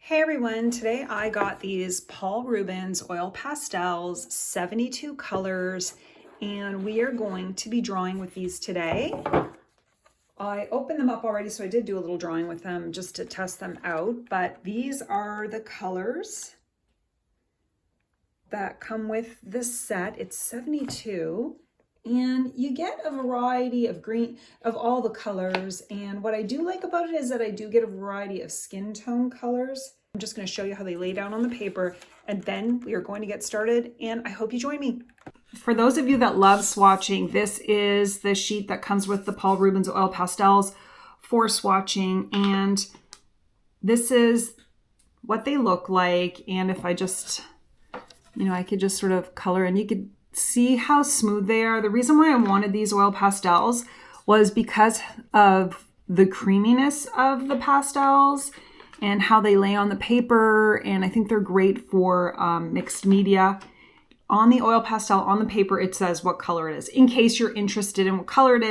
Hey everyone, today I got these Paul Rubens oil pastels, 72 colors, and we are going to be drawing with these today. I opened them up already, so I did do a little drawing with them just to test them out, but these are the colors that come with this set. It's 72. And you get a variety of green, of all the colors. And what I do like about it is that I do get a variety of skin tone colors. I'm just going to show you how they lay down on the paper, and then we are going to get started, and I hope you join me. For those of you that love swatching, this is the sheet that comes with the Paul Rubens oil pastels for swatching, and this is what they look like. And if I just, I could just sort of color, and you could see how smooth they are. The reason why I wanted these oil pastels was because of the creaminess of the pastels and how they lay on the paper, and I think they're great for mixed media. On the oil pastel, on the paper, it says what color it is. In case you're interested in what color it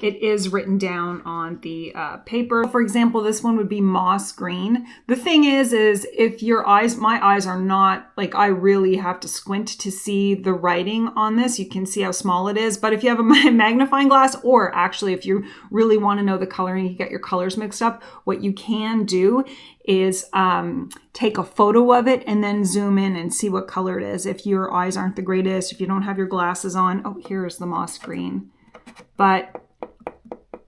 is written down on the paper. For example, this one would be moss green. The thing is if your eyes, my eyes are not, like, I really have to squint to see the writing on this. You can see how small it is. But if you have a magnifying glass, or actually if you really want to know the color and you get your colors mixed up, what you can do is take a photo of it and then zoom in and see what color it is. If your eyes aren't the greatest, if you don't have your glasses on. Oh, here's the moss green. But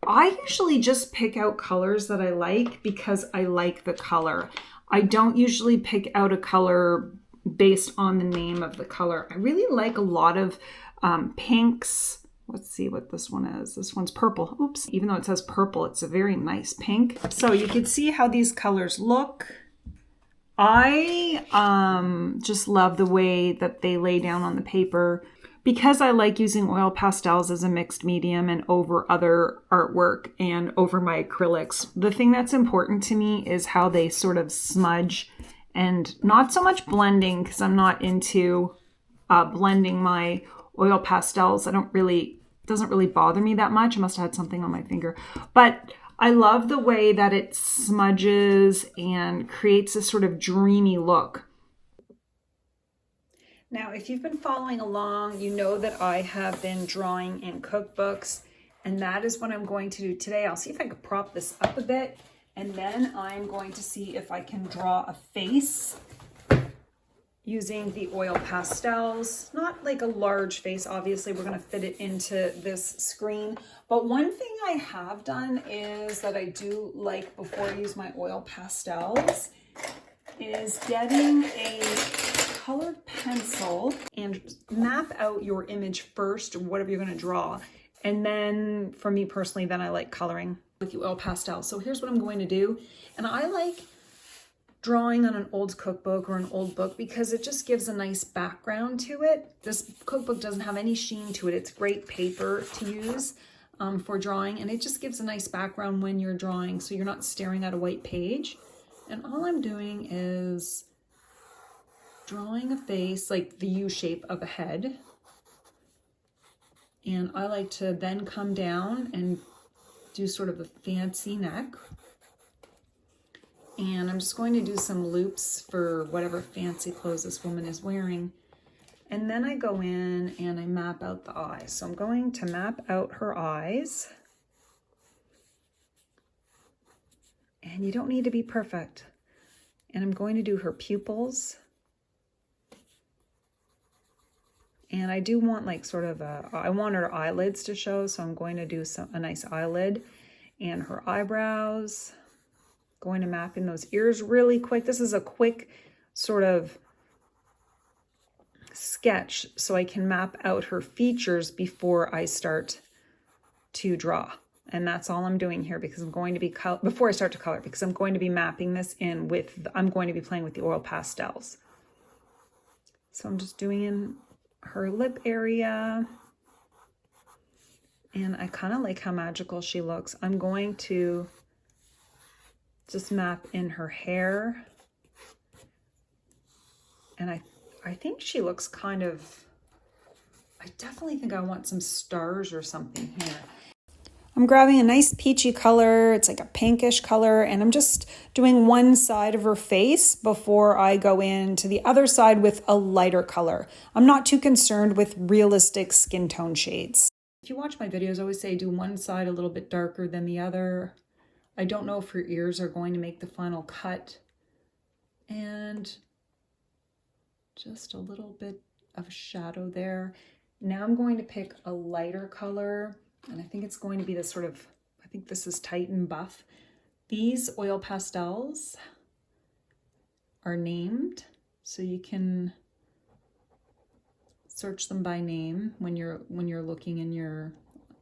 I usually just pick out colors that I like because I like the color. I don't usually pick out a color based on the name of the color. I really like a lot of pinks. Let's see what this one is. This one's purple. Oops. Even though it says purple, it's a very nice pink. So you can see how these colors look. I just love the way that they lay down on the paper. Because I like using oil pastels as a mixed medium and over other artwork and over my acrylics, the thing that's important to me is how they sort of smudge, and not so much blending, because I'm not into blending my oil pastels. Doesn't really bother me that much. I must have had something on my finger. But I love the way that it smudges and creates a sort of dreamy look. Now, if you've been following along, you know that I have been drawing in cookbooks, and that is what I'm going to do today. I'll see if I can prop this up a bit, and then I'm going to see if I can draw a face using the oil pastels. Not like a large face, obviously we're gonna fit it into this screen. But one thing I have done is that I do like, before I use my oil pastels, is getting a colored pencil and map out your image first, or whatever you're gonna draw. And then for me personally, then I like coloring with the oil pastels. So here's what I'm going to do. And I like drawing on an old cookbook or an old book because it just gives a nice background to it. This cookbook doesn't have any sheen to it. It's great paper to use for drawing, and it just gives a nice background when you're drawing, so you're not staring at a white page. And all I'm doing is drawing a face, like the U shape of a head. And I like to then come down and do sort of a fancy neck. And I'm just going to do some loops for whatever fancy clothes this woman is wearing. And then I go in and I map out the eyes. So I'm going to map out her eyes. And you don't need to be perfect. And I'm going to do her pupils. And I do want like sort of I want her eyelids to show, so I'm going to do a nice eyelid. And her eyebrows. Going to map in those ears really quick. This is a quick sort of sketch, so I can map out her features before I start to draw. And that's all I'm doing here, because I'm going to be, before I start to color, because I'm going to be mapping this in with, I'm going to be playing with the oil pastels. So I'm just doing in her lip area. And I kind of like how magical she looks. I'm going to just map in her hair. And I think she looks kind of, I definitely think I want some stars or something here. I'm grabbing a nice peachy color. It's like a pinkish color, and I'm just doing one side of her face before I go into the other side with a lighter color. I'm not too concerned with realistic skin tone shades. If you watch my videos, I always say do one side a little bit darker than the other. I don't know if her ears are going to make the final cut. And just a little bit of shadow there. Now I'm going to pick a lighter color, and I think it's going to be this sort of, I think this is Titan Buff. These oil pastels are named, so you can search them by name when you're looking in your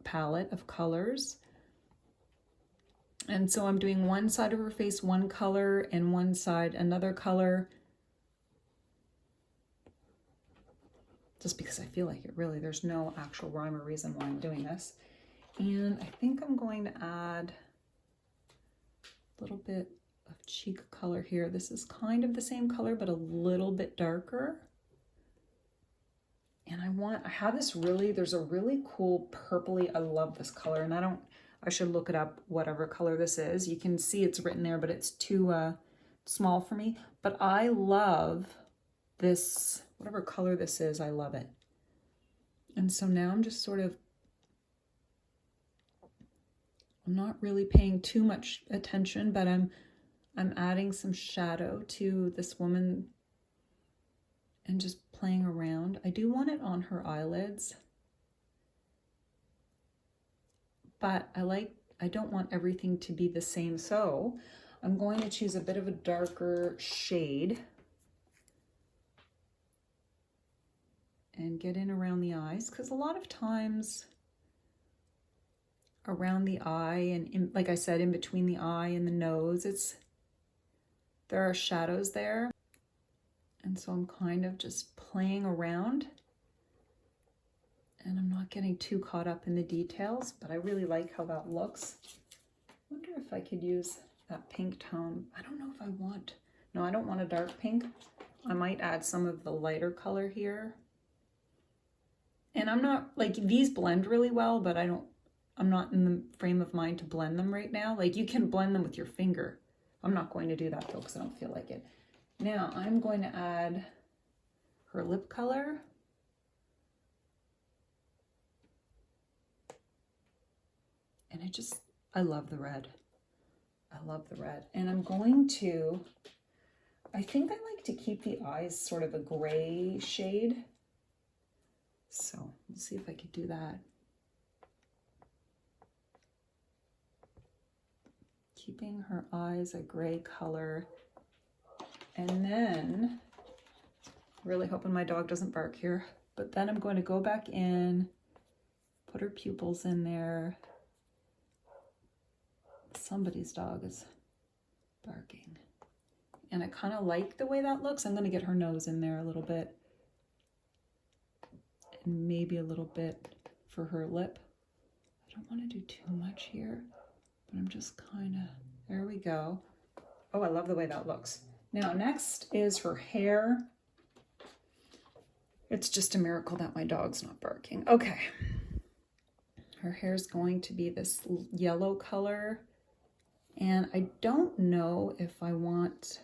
palette of colors. And so I'm doing one side of her face one color and one side another color, just because I feel like it really, there's no actual rhyme or reason why I'm doing this. And I think I'm going to add a little bit of cheek color here. This is kind of the same color, but a little bit darker. And I have this really, there's a really cool purpley, I love this color, and I should look it up, whatever color this is. You can see it's written there, but it's too small for me. But I love this, whatever color this is, I love it. And so now I'm just sort of, I'm not really paying too much attention, but I'm adding some shadow to this woman and just playing around. I do want it on her eyelids, but I don't want everything to be the same. So I'm going to choose a bit of a darker shade and get in around the eyes, because a lot of times around the eye and like I said, in between the eye and the nose, there are shadows there. And so I'm kind of just playing around, and I'm not getting too caught up in the details, but I really like how that looks. I wonder if I could use that pink tone. I don't know if I want, no, I don't want a dark pink. I might add some of the lighter color here. And I'm not, like, these blend really well, but I'm not in the frame of mind to blend them right now. Like, you can blend them with your finger. I'm not going to do that though, because I don't feel like it. Now I'm going to add her lip color. And I love the red. I love the red. And I'm going to, I think I like to keep the eyes sort of a gray shade. So let's see if I could do that. Keeping her eyes a gray color. And then, really hoping my dog doesn't bark here, but then I'm going to go back in, put her pupils in there. Somebody's dog is barking. And I kind of like the way that looks. I'm going to get her nose in there a little bit. And maybe a little bit for her lip. I don't want to do too much here, but I'm just kind of, there we go. Oh, I love the way that looks. Now, next is her hair. It's just a miracle that my dog's not barking. Okay. Her hair is going to be this yellow color. And I don't know if I want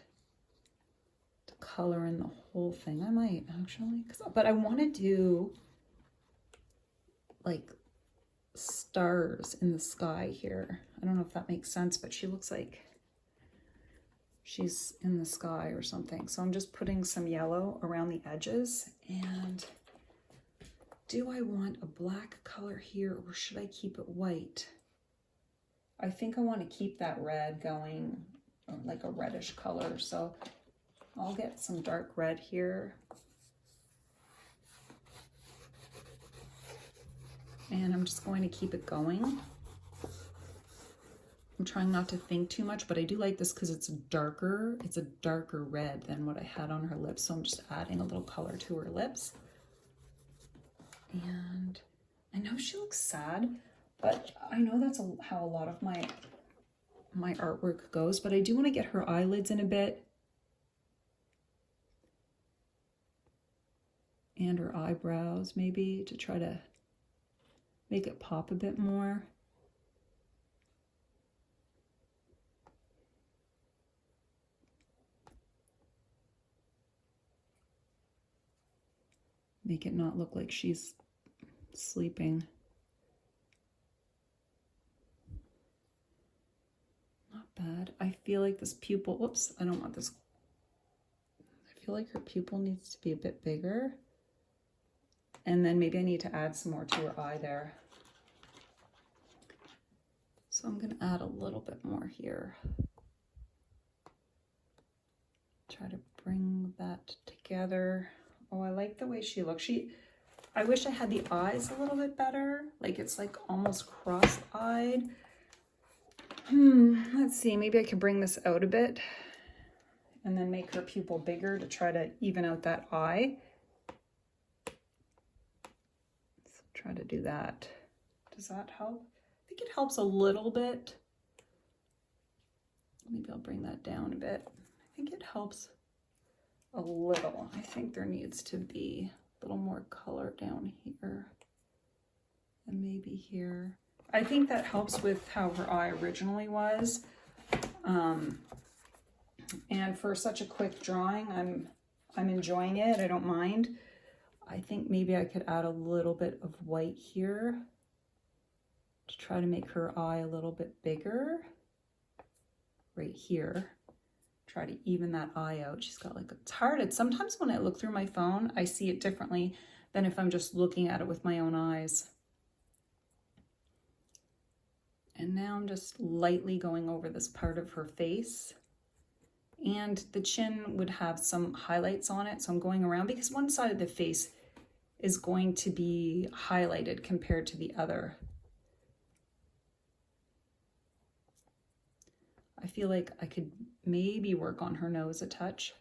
to color in the whole thing. I might actually, but I want to do like stars in the sky here. I don't know if that makes sense, but she looks like she's in the sky or something. So I'm just putting some yellow around the edges. And do I want a black color here, or should I keep it white? I think I want to keep that red going, like a reddish color. So I'll get some dark red here. And I'm just going to keep it going. I'm trying not to think too much, but I do like this because it's a darker red than what I had on her lips. So I'm just adding a little color to her lips. And I know she looks sad, but I know that's how a lot of my artwork goes, but I do want to get her eyelids in a bit. And her eyebrows maybe, to try to make it pop a bit more. make it not look like she's sleeping. Not bad. I feel like this pupil, whoops, I don't want this. I feel like her pupil needs to be a bit bigger. And then maybe I need to add some more to her eye there. So I'm going to add a little bit more here. Try to bring that together. Oh, I like the way she looks. I wish I had the eyes a little bit better. Like it's like almost cross-eyed. Let's see, maybe I could bring this out a bit and then make her pupil bigger to try to even out that eye. So try to do that. Does that help? I think it helps a little bit. Maybe I'll bring that down a bit. I think it helps a little. I think there needs to be a little more color down here and maybe here. I think that helps with how her eye originally was. And for such a quick drawing, I'm enjoying it. I don't mind. I think maybe I could add a little bit of white here to try to make her eye a little bit bigger. Right here. Try to even that eye out. She's got like, it's hard. Sometimes when I look through my phone, I see it differently than if I'm just looking at it with my own eyes. And now I'm just lightly going over this part of her face. And the chin would have some highlights on it. So I'm going around because one side of the face is going to be highlighted compared to the other. I feel like I could maybe work on her nose a touch.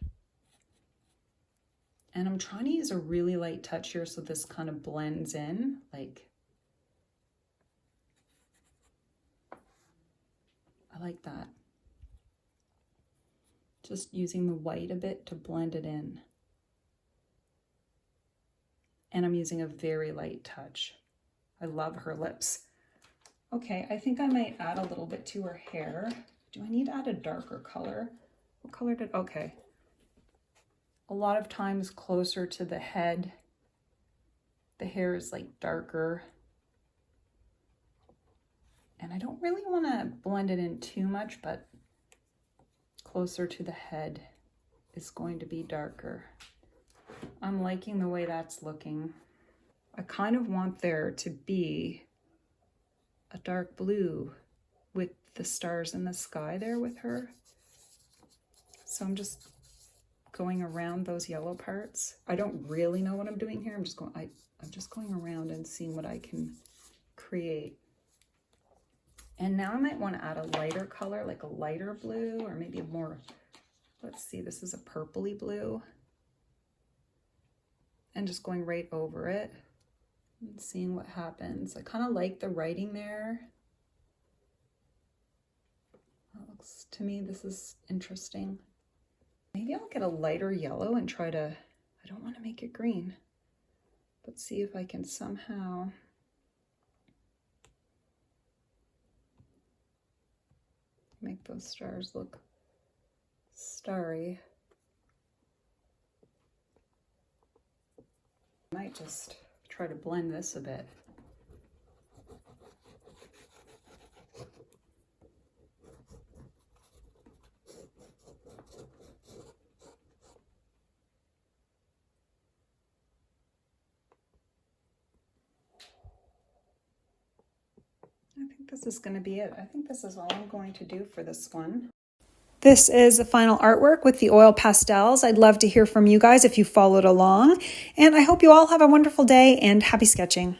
And I'm trying to use a really light touch here so this kind of blends in, like, I like that. Just using the white a bit to blend it in. And I'm using a very light touch. I love her lips. Okay, I think I might add a little bit to her hair. Do I need to add a darker color? What color did, okay. A lot of times closer to the head, the hair is like darker. And I don't really want to blend it in too much, but closer to the head is going to be darker. I'm liking the way that's looking. I kind of want there to be a dark blue with the stars in the sky there with her. So I'm just going around those yellow parts. I don't really know what I'm doing here. I'm just going around and seeing what I can create. And now I might want to add a lighter color, like a lighter blue, or maybe a more, let's see, this is a purpley blue. And just going right over it and seeing what happens. I kind of like the writing there. That looks, to me, this is interesting. Maybe I'll get a lighter yellow and try to, I don't want to make it green, but see if I can somehow make those stars look starry. I might just try to blend this a bit. I think this is going to be it. I think this is all I'm going to do for this one. This is the final artwork with the oil pastels. I'd love to hear from you guys if you followed along. And I hope you all have a wonderful day and happy sketching.